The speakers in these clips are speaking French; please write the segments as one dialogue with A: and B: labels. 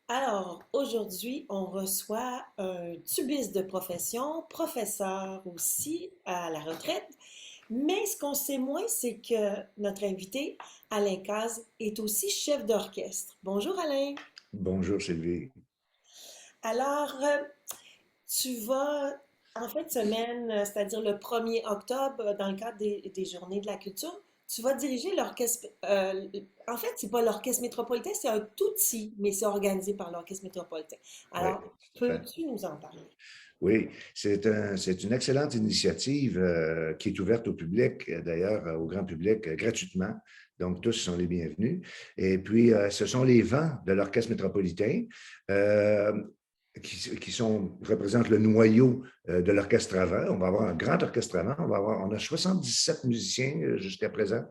A: Alors, aujourd'hui, on reçoit un tubiste de profession, professeur aussi à la retraite. Mais ce qu'on sait moins, c'est que notre invité, Alain Cazes, est aussi chef d'orchestre. Bonjour Alain.
B: Bonjour Sylvie.
A: Alors, tu vas en fin de semaine, c'est-à-dire le 1er octobre, dans le cadre des Journées de la culture, tu vas diriger l'orchestre. En fait, c'est pas l'orchestre métropolitain, c'est un tout petit, mais c'est organisé par l'orchestre métropolitain.
B: Oui,
A: Alors,
B: tout à fait.
A: peux-tu nous en parler?
B: Oui, c'est une excellente initiative qui est ouverte au public, d'ailleurs au grand public, gratuitement. Donc, tous sont les bienvenus. Et puis, ce sont les vents de l'Orchestre métropolitain. Euh, représentent le noyau de l'orchestre avant. On va avoir un grand orchestre avant. On a 77 musiciens jusqu'à présent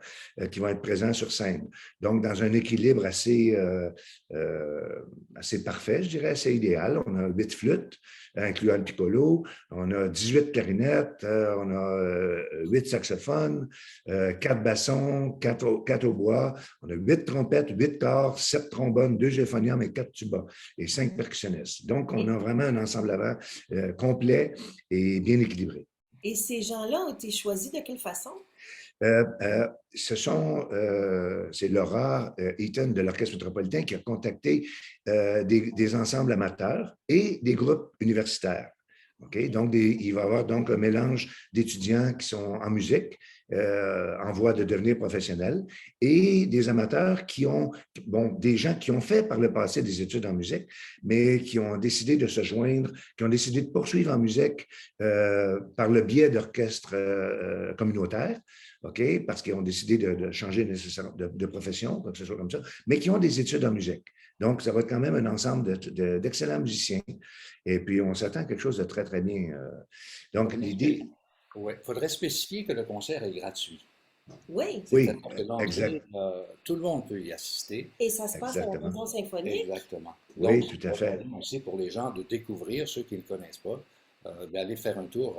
B: qui vont être présents sur scène. Donc, dans un équilibre euh, assez parfait, je dirais, assez idéal. On a 8 flûtes, incluant le piccolo. On a 18 clarinettes, on a 8 saxophones, 4 bassons, 4 au bois. On a 8 trompettes, 8 cordes, 7 trombones, 2 géphoniums et 4 tubas et 5 percussionnistes. Donc, on
A: Et,
B: a vraiment un ensemble avant complet et bien équilibré.
A: et ces gens-là ont été choisis de quelle façon?
B: C'est Laura Eaton de l'Orchestre métropolitain qui a contacté des ensembles amateurs et des groupes universitaires. OK? Donc, il va y avoir donc un mélange d'étudiants qui sont en musique, en voie de devenir professionnels, et des amateurs qui ont, bon, des gens qui ont fait par le passé des études en musique, mais qui ont décidé de se joindre, qui ont décidé de poursuivre en musique par le biais d'orchestres communautaires. OK, parce qu'ils ont décidé de changer de profession, quoi que ce soit comme ça, mais qui ont des études en musique. Donc, ça va être quand même un ensemble d'excellents musiciens. Et puis, on s'attend à quelque chose de très, très bien. Donc, l'idée,
C: Ouais. Faudrait spécifier que le concert est gratuit.
A: Oui.
C: C'est-à-dire
B: oui,
C: que
B: exact,
C: l'entrée, tout le monde peut y assister.
A: Et ça se passe à la
B: exactement.
A: Maison symphonique?
C: Exactement. Donc,
B: Oui,
C: c'est
B: tout à fait.
C: l'occasion aussi pour les gens de découvrir, ceux qui ne le connaissent pas, d'aller faire un tour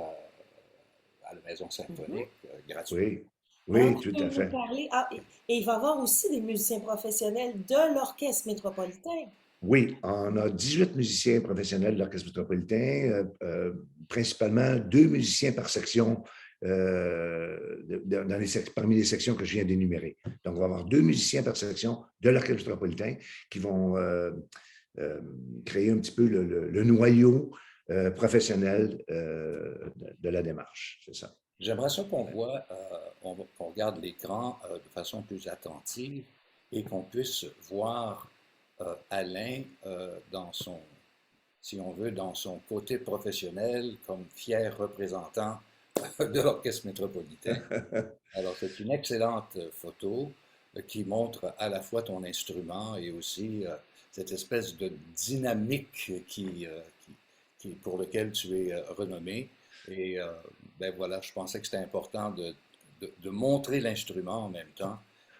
C: à la Maison
A: Mhm.
C: symphonique gratuit.
B: Oui,
A: Alors,
B: oui,
A: tu
B: tout
A: peux
B: à
A: nous
B: fait.
A: parler. Ah, et il va y avoir aussi des musiciens professionnels de l'Orchestre métropolitain.
B: Oui, on a 18 musiciens professionnels de l'Orchestre métropolitain, principalement 2 musiciens par section parmi les sections que je viens d'énumérer. Donc, on va avoir 2 musiciens par section de l'Orchestre métropolitain qui vont euh, créer un petit peu le noyau professionnel de la démarche. C'est ça.
C: J'aimerais ça qu'on voit, qu'on regarde l'écran de façon plus attentive et qu'on puisse voir Alain dans son, si on veut, dans son côté professionnel comme fier représentant de l'Orchestre métropolitain. Alors, c'est une excellente photo qui montre à la fois ton instrument et aussi cette espèce de dynamique pour lequel tu es renommé. Et ben voilà, je pensais que c'était important de montrer l'instrument en même temps.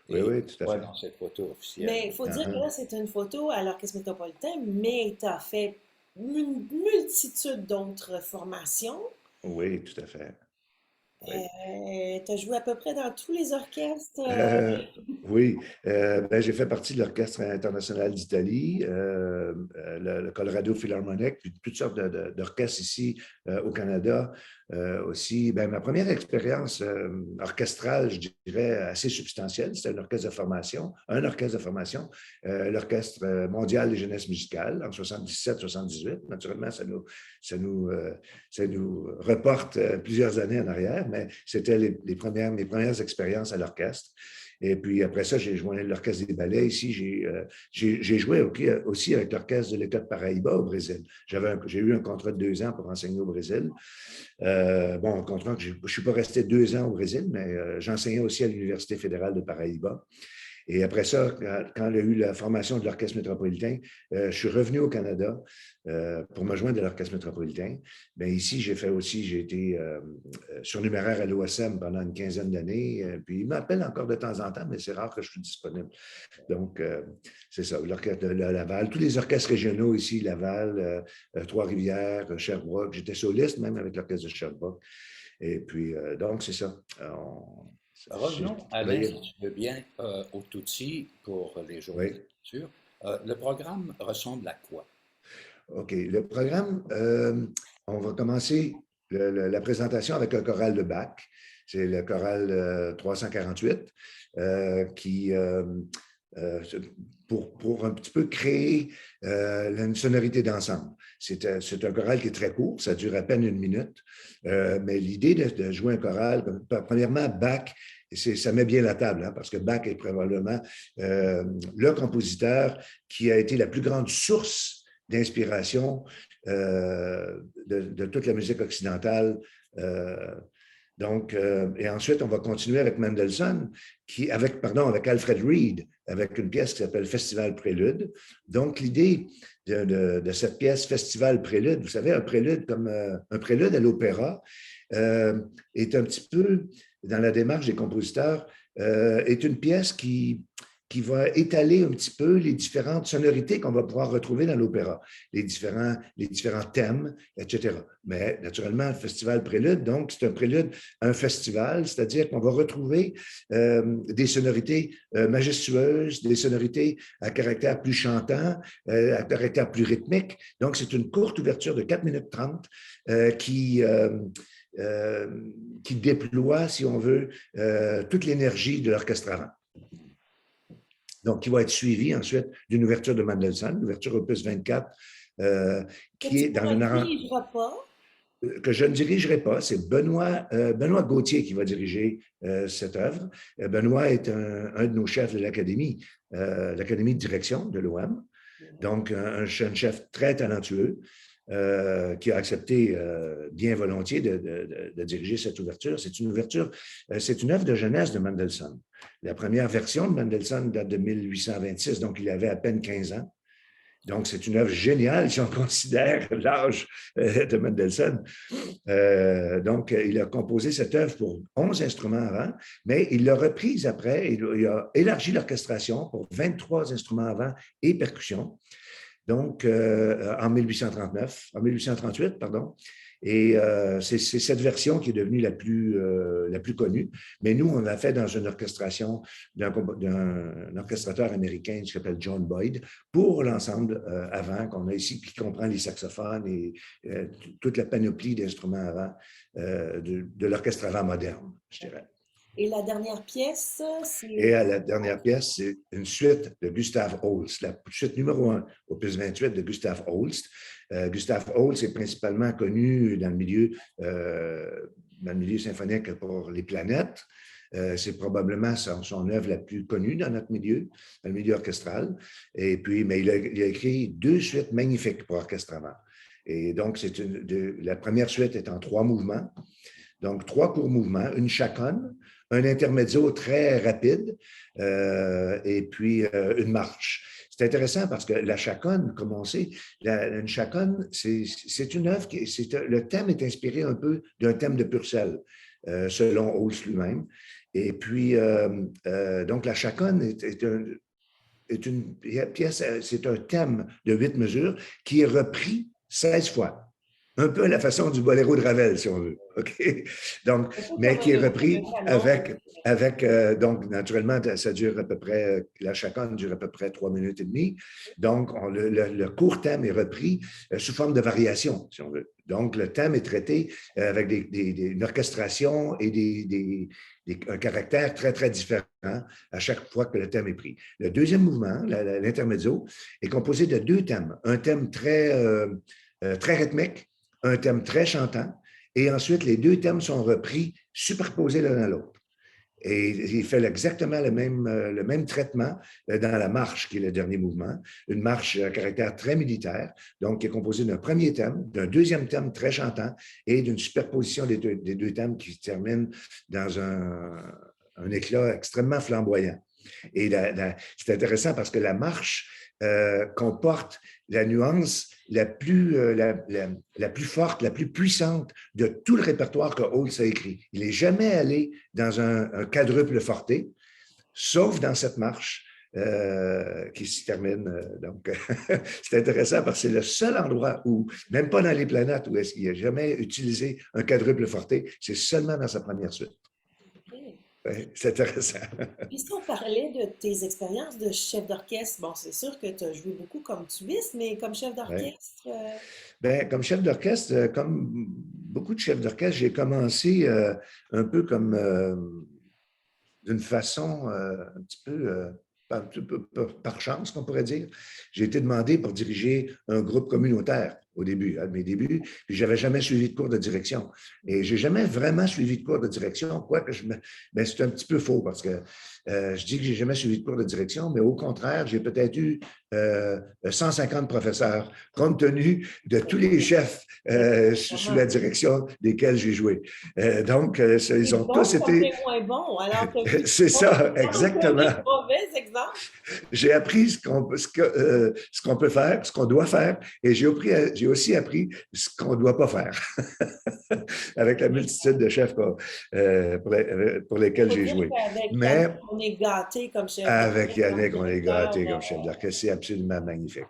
B: Oui,
C: Et
B: oui,
C: tu
B: tout à
C: vois
B: fait.
C: dans cette photo officielle.
A: Mais il faut
B: Uh
A: dire que
B: -huh.
A: là, c'est une photo à l'Orchestre métropolitain, mais tu as fait une multitude d'autres formations.
B: Oui, tout à fait. Oui.
A: Tu as joué à peu près dans tous les orchestres.
B: Euh, oui, ben, j'ai fait partie de l'Orchestre international d'Italie, le Colorado Philharmonic, puis toutes sortes d'orchestres ici au Canada aussi. Ben, ma première expérience orchestrale, je dirais, assez substantielle, c'était un orchestre de formation, l'Orchestre mondial des jeunesses musicales en 77-78. Naturellement, ça nous, ça nous reporte plusieurs années en arrière, mais c'était mes premières expériences à l'orchestre. Et puis après ça, j'ai joint l'Orchestre des ballets ici. J'ai joué aussi avec l'Orchestre de l'État de Paraíba au Brésil. J'ai eu un contrat de 2 ans pour enseigner au Brésil. Bon, un contrat que je ne suis pas resté 2 ans au Brésil, mais j'enseignais aussi à l'Université fédérale de Paraíba. Et après ça, quand il y a eu la formation de l'Orchestre métropolitain, je suis revenu au Canada pour me joindre à l'Orchestre métropolitain. Bien, ici, j'ai été surnuméraire à l'OSM pendant une quinzaine d'années. Puis, il m'appelle encore de temps en temps, mais c'est rare que je suis disponible. Donc, c'est ça, l'Orchestre de Laval, tous les orchestres régionaux ici, Laval, Trois-Rivières, Sherbrooke. J'étais soliste même avec l'Orchestre de Sherbrooke. Et puis, donc, c'est ça. J'ai
C: Revenons, Alain,
B: travaillé.
C: si tu veux bien, au Tutsi pour les Journées de
B: Oui,
C: la culture. Le programme ressemble à quoi?
B: OK. Le programme, on va commencer la présentation avec un choral de Bach. C'est le choral 348 qui, pour un petit peu créer une sonorité d'ensemble. C'est un choral qui est très court, ça dure à peine 1 minute, mais l'idée de jouer un choral, premièrement, Bach, ça met bien la table, hein, parce que Bach est probablement le compositeur qui a été la plus grande source d'inspiration de toute la musique occidentale. Et ensuite, on va continuer avec Mendelssohn, avec Alfred Reed, avec une pièce qui s'appelle Festival Prélude. Donc, l'idée de cette pièce Festival Prélude, vous savez, un prélude comme un prélude à l'opéra, est un petit peu, dans la démarche des compositeurs, est une pièce qui va étaler un petit peu les différentes sonorités qu'on va pouvoir retrouver dans l'opéra, les différents thèmes, etc. Mais naturellement, le festival prélude, donc c'est un prélude à un festival, c'est-à-dire qu'on va retrouver des sonorités majestueuses, des sonorités à caractère plus chantant, à caractère plus rythmique. Donc, c'est une courte ouverture de 4 minutes 30 qui déploie, si on veut, toute l'énergie de l'orchestre avant. Donc, qui va être suivi ensuite d'une ouverture de Mendelssohn, l'ouverture opus 24, qui est dans le que je ne dirigerai pas. C'est Benoît Gauthier qui va diriger cette œuvre. Benoît est un de nos chefs de l'Académie de direction de l'OM. Donc, un jeune chef très talentueux qui a accepté bien volontiers de diriger cette ouverture. C'est une ouverture, c'est une œuvre de jeunesse de Mendelssohn. La première version de Mendelssohn date de 1826, donc il avait à peine 15 ans. Donc, c'est une œuvre géniale si on considère l'âge de Mendelssohn. Donc, il a composé cette œuvre pour 11 instruments avant, mais il l'a reprise après. Il a élargi l'orchestration pour 23 instruments avant et percussions. Donc, en 1838, pardon. Et c'est cette version qui est devenue la plus connue. Mais nous, on l'a fait dans une orchestration d'un orchestrateur américain qui s'appelle John Boyd pour l'ensemble avant qu'on a ici, qui comprend les saxophones et toute la panoplie d'instruments avant de l'orchestre avant moderne, je dirais.
A: Et la dernière pièce, c'est...
B: Et la dernière pièce, c'est une suite de Gustav Holst, la suite numéro 1, opus 28 de Gustav Holst. Gustav Holst est principalement connu dans le milieu symphonique pour les planètes. C'est probablement son œuvre la plus connue dans notre milieu, dans le milieu orchestral. Et puis, mais il a écrit 2 suites magnifiques pour orchestre avant. Et donc, la première suite est en 3 mouvements. Donc, 3 courts mouvements, une chaconne, un intermezzo très rapide et puis une marche. C'est intéressant parce que la chaconne, comme on sait, une chaconne, c'est une œuvre le thème est inspiré un peu d'un thème de Purcell, selon Holst lui-même. Et puis, donc, la chaconne est une pièce, c'est un thème de 8 mesures qui est repris 16 fois. Un peu à la façon du boléro de Ravel, si on veut. OK? Donc, mais qui est repris donc, naturellement, ça dure à peu près, la chaconne dure à peu près 3 minutes et demie. Donc, le court thème est repris sous forme de variation, si on veut. Donc, le thème est traité avec une orchestration et un caractère très, très différent à chaque fois que le thème est pris. Le deuxième mouvement, l'intermezzo, est composé de 2 thèmes. Un thème très rythmique, un thème très chantant, et ensuite, les 2 thèmes sont repris, superposés l'un à l'autre. Et il fait exactement le même traitement dans la marche, qui est le dernier mouvement, une marche à caractère très militaire, donc qui est composée d'un premier thème, d'un deuxième thème très chantant et d'une superposition des deux thèmes qui se terminent dans un éclat extrêmement flamboyant. Et c'est intéressant parce que la marche comporte la nuance la plus forte, la plus puissante de tout le répertoire que Holst a écrit. Il n'est jamais allé dans un quadruple forté, sauf dans cette marche qui se termine. Donc, c'est intéressant parce que c'est le seul endroit où, même pas dans les planètes, où il n'a jamais utilisé un quadruple forté, c'est seulement dans sa première suite. ouais, c'est intéressant.
A: Puis si on parlait de tes expériences de chef d'orchestre, bon, c'est sûr que tu as joué beaucoup comme tubiste, mais comme chef
B: Ouais.
A: d'orchestre,
B: Ben, comme chef d'orchestre, comme beaucoup de chefs d'orchestre, j'ai commencé un peu comme d'une façon un petit peu, par chance, qu'on pourrait dire. J'ai été demandé pour diriger un groupe communautaire au début, à mes débuts, puis je n'avais jamais suivi de cours de direction. Et je n'ai jamais vraiment suivi de cours de direction, quoique ben, c'est un petit peu faux parce que je dis que je n'ai jamais suivi de cours de direction, mais au contraire, j'ai peut-être eu 150 professeurs, compte tenu de tous les chefs sous la
A: vraiment,
B: direction desquels j'ai joué. Donc,
A: c'est
B: ils ont tous
A: bon comme
B: été.
A: c'est moins bon. Alors, tu as vu
B: C'est ça,
A: un peu
B: exactement.
A: des mauvais exemples.
B: J'ai appris ce qu'on peut faire, ce qu'on doit faire, et j'ai aussi appris ce qu'on ne doit pas faire avec la multitude de chefs pour
A: Il
B: lesquels
A: faut
B: j'ai
A: dire
B: joué.
A: qu'avec Yannick,
B: Mais
A: on est gâté comme chef
B: avec
A: d'orchestre, comme
B: Yannick, on est
A: directeur.
B: gâté comme chef d'orchestre. C'est absolument magnifique.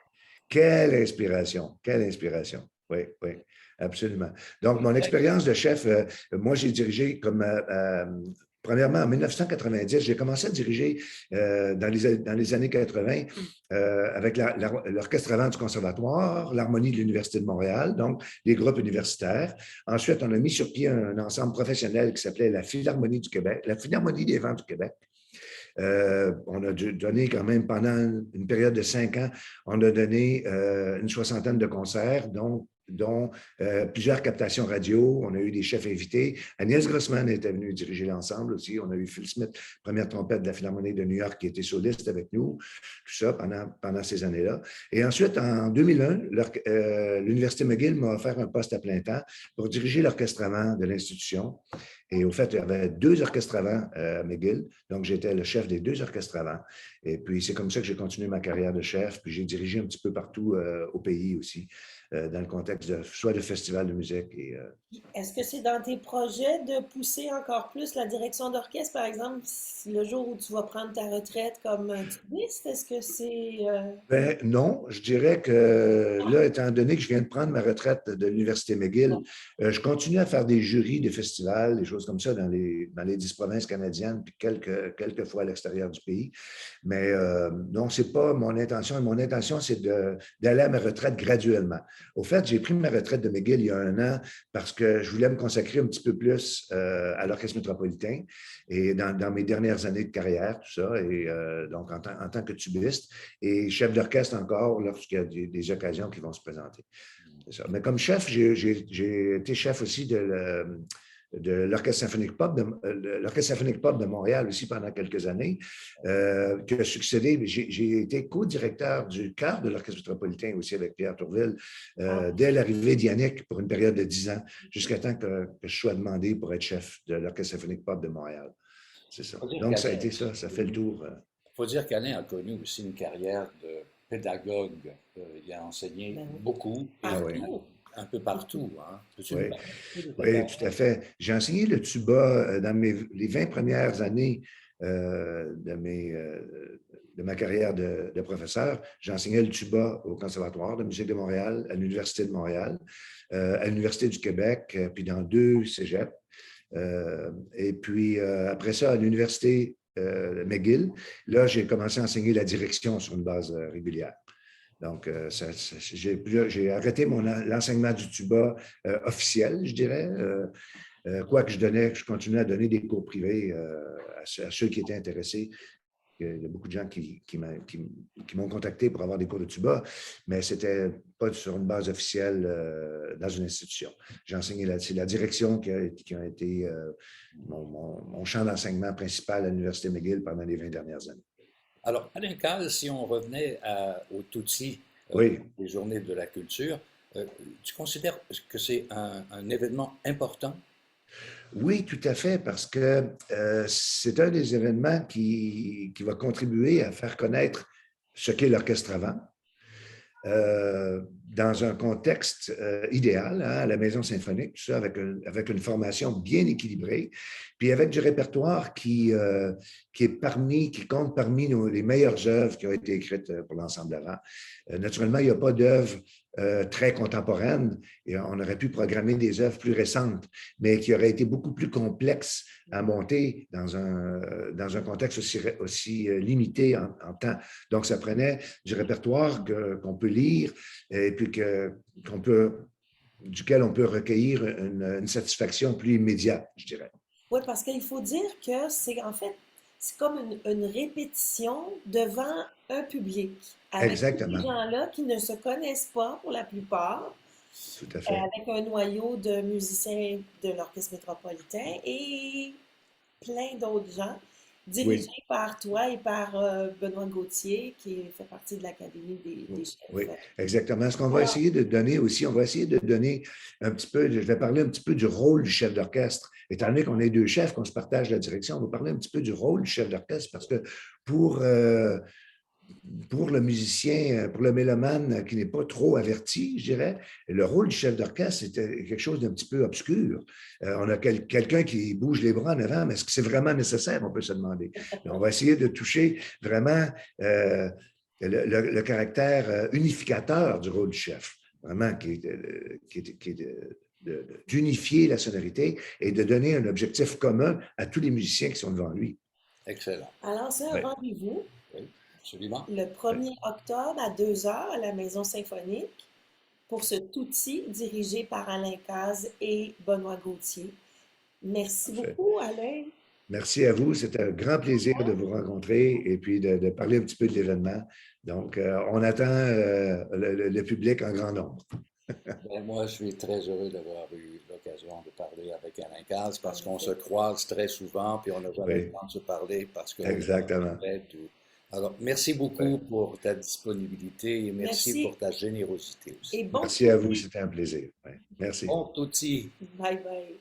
B: Quelle inspiration, quelle inspiration. Oui, oui, absolument. Donc, mon expérience de chef, moi, j'ai dirigé premièrement, en 1990, j'ai commencé à diriger dans les années 80 avec l'Orchestre avant du Conservatoire, l'Harmonie de l'Université de Montréal, donc les groupes universitaires. Ensuite, on a mis sur pied un ensemble professionnel qui s'appelait la Philharmonie du Québec, la Philharmonie des Vents du Québec. On a donné quand même pendant une période de 5 ans, on a donné une soixantaine de concerts, dont plusieurs captations radio. On a eu des chefs invités. Agnès Grossman était venue diriger l'ensemble aussi. On a eu Phil Smith, première trompette de la Philharmonie de New York, qui était soliste avec nous, tout ça pendant ces années-là. Et ensuite, en 2001, l'Université McGill m'a offert un poste à plein temps pour diriger l'orchestre avant de l'institution. Et au fait, il y avait 2 orchestres avant à McGill. Donc, j'étais le chef des 2 orchestres avant. Et puis, c'est comme ça que j'ai continué ma carrière de chef. Puis, j'ai dirigé un petit peu partout au pays aussi, dans le contexte soit de festivals de musique.
A: Est-ce que c'est dans tes projets de pousser encore plus la direction d'orchestre, par exemple, le jour où tu vas prendre ta retraite comme tubiste? Est-ce que c'est...
B: Ben, non, je dirais que là, étant donné que je viens de prendre ma retraite de l'Université McGill, je continue à faire des jurys de festivals, des choses comme ça dans les 10 provinces canadiennes, puis quelques fois à l'extérieur du pays. Mais non, ce n'est pas mon intention. Mon intention, c'est d'aller à ma retraite graduellement. Au fait, j'ai pris ma retraite de McGill il y a un an parce que je voulais me consacrer un petit peu plus à l'Orchestre métropolitain et dans mes dernières années de carrière, tout ça, et donc en tant que tubiste et chef d'orchestre encore lorsqu'il y a des occasions qui vont se présenter. C'est ça. Mais comme chef, j'ai été chef aussi de l'Orchestre symphonique pop de Montréal aussi pendant quelques années, qui a succédé. J'ai été co-directeur du chœur de l'Orchestre métropolitain aussi avec Pierre Tourville dès l'arrivée d'Yannick pour une période de 10 ans, jusqu'à temps que je sois demandé pour être chef de l'Orchestre symphonique pop de Montréal. C'est ça. Donc, ça a été ça. Ça fait le tour.
C: Il faut dire qu'Alain a connu aussi une carrière de pédagogue. Il a enseigné
A: Ben oui.
C: beaucoup et
B: Ah oui.
C: un peu partout. Hein. Peux-tu nous
B: Oui.
C: parler un peu de ta
B: Oui,
C: carrière?
B: tout à fait. J'ai enseigné le tuba dans les 20 premières années de ma carrière de professeur. J'ai enseigné le tuba au Conservatoire de musique de Montréal, à l'Université de Montréal, à l'Université du Québec, puis dans 2 cégeps. Et puis, après ça, à l'Université McGill, là, j'ai commencé à enseigner la direction sur une base régulière. Donc, j'ai arrêté l'enseignement du tuba officiel, je dirais, quoique je continuais à donner des cours privés à ceux qui étaient intéressés. Il y a beaucoup de gens qui m'ont contacté pour avoir des cours de tuba, mais ce n'était pas sur une base officielle dans une institution. J'ai enseigné c'est la direction qui a été mon champ d'enseignement principal à l'Université McGill pendant les 20 dernières années.
C: Alors, Alain Cal, si on revenait au Tutsi
B: Oui.
C: des Journées de la culture, tu considères que c'est un événement important?
B: Oui, tout à fait, parce que c'est un des événements qui va contribuer à faire connaître ce qu'est l'orchestre avant, dans un contexte idéal, hein, à la Maison symphonique, tout ça, avec une formation bien équilibrée, puis avec du répertoire qui qui compte parmi les meilleures œuvres qui ont été écrites pour l'Ensemble Avant. Naturellement, il n'y a pas d'œuvres très contemporaines et on aurait pu programmer des œuvres plus récentes, mais qui auraient été beaucoup plus complexes à monter dans un contexte aussi limité en temps. Donc, ça prenait du répertoire qu'on peut lire et puis duquel on peut recueillir une satisfaction plus immédiate, je dirais.
A: Oui, parce qu'il faut dire que c'est en fait, c'est comme une répétition devant un public, avec tous ces
B: Exactement,
A: gens-là qui ne se connaissent pas pour la plupart,
B: tout à fait.
A: avec un noyau de musiciens de l'Orchestre métropolitain et plein d'autres gens, dirigés
B: Oui,
A: par toi et par Benoît Gauthier, qui fait partie de l'Académie des
B: oui,
A: chefs.
B: exactement. Ce qu'on va
A: Alors,
B: essayer de donner aussi, on va essayer de donner un petit peu, je vais parler un petit peu du rôle du chef d'orchestre. Étant donné qu'on est deux chefs, qu'on se partage la direction, on va parler un petit peu du rôle du chef d'orchestre parce que pour, euh, pour le musicien, pour le mélomane qui n'est pas trop averti, je dirais, le rôle du chef d'orchestre, c'était quelque chose d'un petit peu obscur. On a quelqu'un qui bouge les bras en avant, mais est-ce que c'est vraiment nécessaire? On peut se demander. Mais on va essayer de toucher vraiment euh, le caractère unificateur du rôle du chef, vraiment qui est d'unifier la sonorité et de donner un objectif commun à tous les musiciens qui sont devant lui.
C: Excellent.
A: alors c'est un
B: Oui,
A: rendez-vous
C: Oui, absolument.
A: le
B: oui,
A: 1er octobre à 2 heures à la Maison symphonique pour ce outil dirigé par Alain Cazes et Benoît Gauthier. Merci
B: parfait.
A: beaucoup, Alain.
B: Merci à vous. C'était un grand plaisir de vous rencontrer et puis de parler un petit peu de l'événement. Donc, on attend le public en grand nombre.
C: Ben, moi, je suis très heureux d'avoir eu l'occasion de parler avec Alain Cazes parce qu'on se
A: Parfait.
C: croise très souvent, puis on n'a jamais le
B: Oui,
C: temps de se parler parce qu'on est en
B: exactement.
C: fait. Alors, merci
B: Oui.
C: beaucoup pour ta disponibilité et merci
A: Merci
C: pour ta générosité aussi.
A: et bon
B: Merci à vous.
A: souci.
B: C'était un plaisir. Oui. Merci.
C: Bon outil.
A: Bye bye.